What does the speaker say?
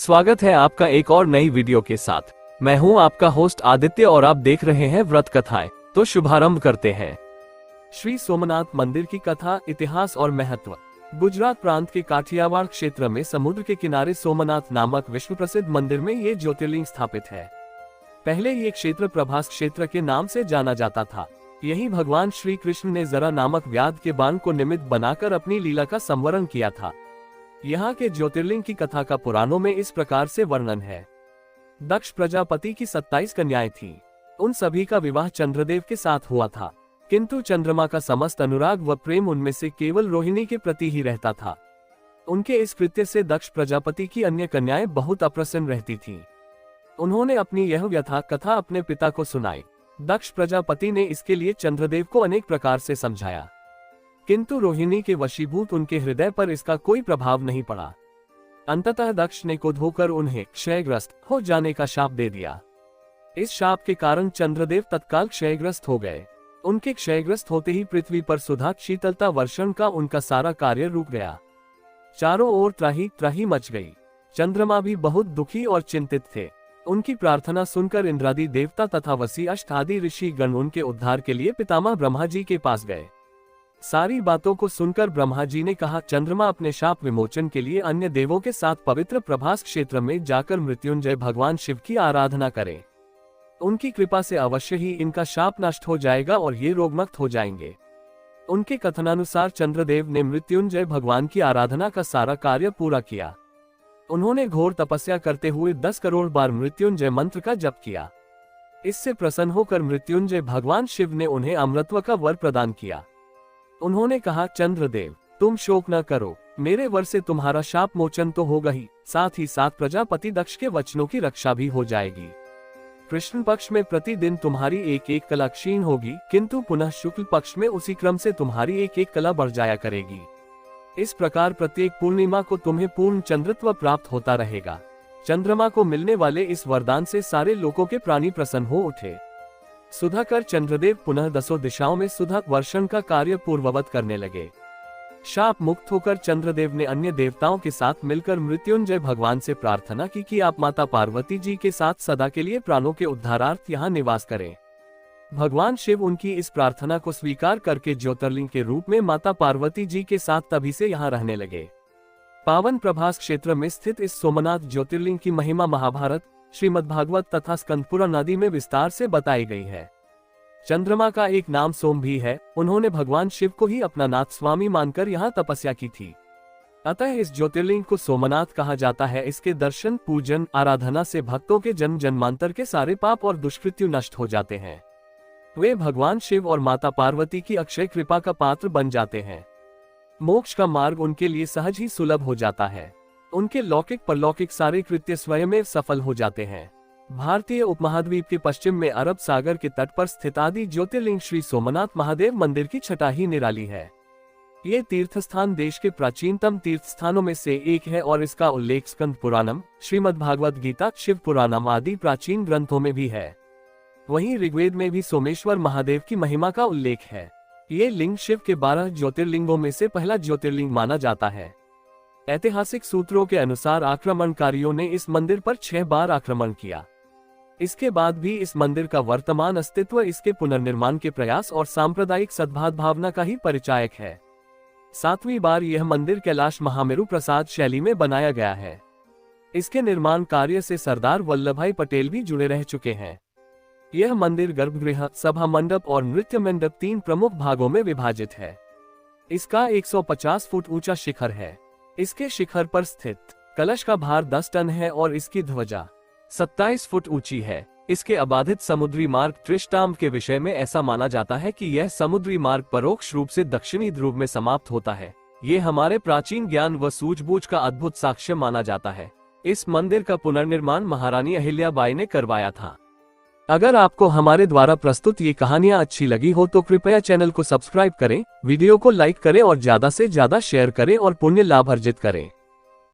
स्वागत है आपका एक और नई वीडियो के साथ। मैं हूं आपका होस्ट आदित्य और आप देख रहे हैं व्रत कथाएं। तो शुभारंभ करते हैं। श्री सोमनाथ मंदिर की कथा, इतिहास और महत्व। गुजरात प्रांत के काठियावाड़ क्षेत्र में समुद्र के किनारे सोमनाथ नामक विश्व प्रसिद्ध मंदिर में ये ज्योतिर्लिंग स्थापित है। पहले ये क्षेत्र प्रभास क्षेत्र के नाम से जाना जाता था। यही भगवान श्री कृष्ण ने जरा नामक व्याध के बाण को निमित्त बनाकर अपनी लीला का संवरण किया था। यहाँ के ज्योतिर्लिंग की कथा का पुराणों में इस प्रकार से वर्णन है। दक्ष प्रजापति की 27 कन्याएं थीं। उन सभी का विवाह चंद्रदेव के साथ हुआ था, किंतु चंद्रमा का समस्त अनुराग व प्रेम उनमें से केवल रोहिणी के प्रति ही रहता था। उनके इस कृत्य से दक्ष प्रजापति की अन्य कन्याएं बहुत अप्रसन्न रहती थीं। उन्होंने अपनी यह व्यथा कथा अपने पिता को सुनाई। दक्ष प्रजापति ने इसके लिए चंद्रदेव को अनेक प्रकार से समझाया, किंतु रोहिणी के वशीभूत उनके हृदय पर इसका कोई प्रभाव नहीं पड़ा। अंततः दक्ष ने क्रोध होकर उन्हें क्षयग्रस्त हो जाने का शाप दे दिया। इस शाप के कारण चंद्रदेव तत्काल क्षयग्रस्त हो गए। उनके क्षयग्रस्त होते ही पृथ्वी पर सुधा शीतलता वर्षण का उनका सारा कार्य रुक गया। चारों ओर त्राही त्राही मच गई। चंद्रमा भी बहुत दुखी और चिंतित थे। उनकी प्रार्थना सुनकर इंद्रादि देवता तथा वशिष्ठ आदि ऋषि गण उनके उद्धार के लिए पितामह ब्रह्मा जी के पास गए। सारी बातों को सुनकर ब्रह्मा जी ने कहा, चंद्रमा अपने शाप विमोचन के लिए अन्य देवों के साथ पवित्र प्रभास क्षेत्र में जाकर मृत्युंजय भगवान शिव की आराधना करें। उनकी कृपा से अवश्य ही इनका शाप नष्ट हो जाएगा और ये रोगमुक्त हो जाएंगे। उनके कथनानुसार चंद्रदेव ने मृत्युंजय भगवान की आराधना का सारा कार्य पूरा किया। उन्होंने घोर तपस्या करते हुए 10 करोड़ बार मृत्युंजय मंत्र का जप किया। इससे प्रसन्न होकर मृत्युंजय भगवान शिव ने उन्हें अमृतत्व का वर प्रदान किया। उन्होंने कहा, चंद्रदेव तुम शोक न करो, मेरे वर से तुम्हारा शाप मोचन तो होगा ही, साथ ही साथ प्रजापति दक्ष के वचनों की रक्षा भी हो जाएगी। कृष्ण पक्ष में प्रतिदिन तुम्हारी एक एक कला क्षीण होगी, किंतु पुनः शुक्ल पक्ष में उसी क्रम से तुम्हारी एक एक कला बढ़ जाया करेगी। इस प्रकार प्रत्येक पूर्णिमा को तुम्हें पूर्ण चंद्रत्व प्राप्त होता रहेगा। चंद्रमा को मिलने वाले इस वरदान से सारे लोगों के प्राणी प्रसन्न हो उठे। सुधाकर चंद्रदेव पुनः 10 दिशाओं में सुधा वर्षण का कार्य पूर्ववत करने लगे। शाप मुक्त होकर चंद्रदेव ने अन्य देवताओं के साथ मिलकर मृत्युंजय भगवान से प्रार्थना की कि आप माता पार्वती जी के साथ सदा के लिए प्राणों के उद्धारार्थ यहाँ निवास करें। भगवान शिव उनकी इस प्रार्थना को स्वीकार करके ज्योतिर्लिंग के रूप में माता पार्वती जी के साथ तभी से यहाँ रहने लगे। पावन प्रभास क्षेत्र में स्थित इस सोमनाथ ज्योतिर्लिंग की महिमा महाभारत, श्रीमद्भागवत तथा स्कंद पुराण आदि में विस्तार से बताई गई है। चंद्रमा का एक नाम सोम भी है। उन्होंने भगवान शिव को ही अपना नाथ स्वामी मानकर यहाँ तपस्या की थी। अतः इस ज्योतिर्लिंग को सोमनाथ कहा जाता है। इसके दर्शन, पूजन, आराधना से भक्तों के जन्म जन्मांतर के सारे पाप और दुष्कृत्यु नष्ट हो जाते हैं। वे भगवान शिव और माता पार्वती की अक्षय कृपा का पात्र बन जाते हैं। मोक्ष का मार्ग उनके लिए सहज ही सुलभ हो जाता है। उनके लौकिक परलौकिक सारे कृत्य स्वयं सफल हो जाते हैं। भारतीय उपमहाद्वीप के पश्चिम में अरब सागर के तट पर स्थित आदि ज्योतिर्लिंग श्री सोमनाथ महादेव मंदिर की छटा ही निराली है। ये तीर्थस्थान देश के प्राचीनतम तीर्थ स्थानों में से एक है और इसका उल्लेख स्कंद पुराणम, श्रीमद्भागवत गीता, शिव पुराणम आदि प्राचीन ग्रंथों में भी है। वहीं ऋग्वेद में भी सोमेश्वर महादेव की महिमा का उल्लेख है। ये लिंग शिव के 12 ज्योतिर्लिंगों में से पहला ज्योतिर्लिंग माना जाता है। ऐतिहासिक सूत्रों के अनुसार आक्रमणकारियों ने इस मंदिर पर 6 बार आक्रमण किया। इसके बाद भी इस मंदिर का वर्तमान अस्तित्व इसके पुनर्निर्माण के प्रयास और सांप्रदायिक सद्भावना का ही परिचायक है। 7वीं बार यह मंदिर कैलाश महामेरु प्रसाद शैली में बनाया गया है। इसके निर्माण कार्य से सरदार वल्लभभाई पटेल भी जुड़े रह चुके हैं। यह मंदिर गर्भगृह, सभा मंडप और नृत्य मंडप 3 प्रमुख भागों में विभाजित है। इसका 150 फुट ऊंचा शिखर है। इसके शिखर पर स्थित कलश का भार 10 टन है और इसकी ध्वजा 27 फुट ऊंची है। इसके अबाधित समुद्री मार्ग त्रिष्टाम्ब के विषय में ऐसा माना जाता है कि यह समुद्री मार्ग परोक्ष रूप से दक्षिणी ध्रुव में समाप्त होता है। ये हमारे प्राचीन ज्ञान व सूझबूझ का अद्भुत साक्ष्य माना जाता है। इस मंदिर का पुनर्निर्माण महारानी अहिल्याबाई ने करवाया था। अगर आपको हमारे द्वारा प्रस्तुत ये कहानियाँ अच्छी लगी हो तो कृपया चैनल को सब्सक्राइब करें, वीडियो को लाइक करें और ज्यादा से ज्यादा शेयर करें और पुण्य लाभ अर्जित करें।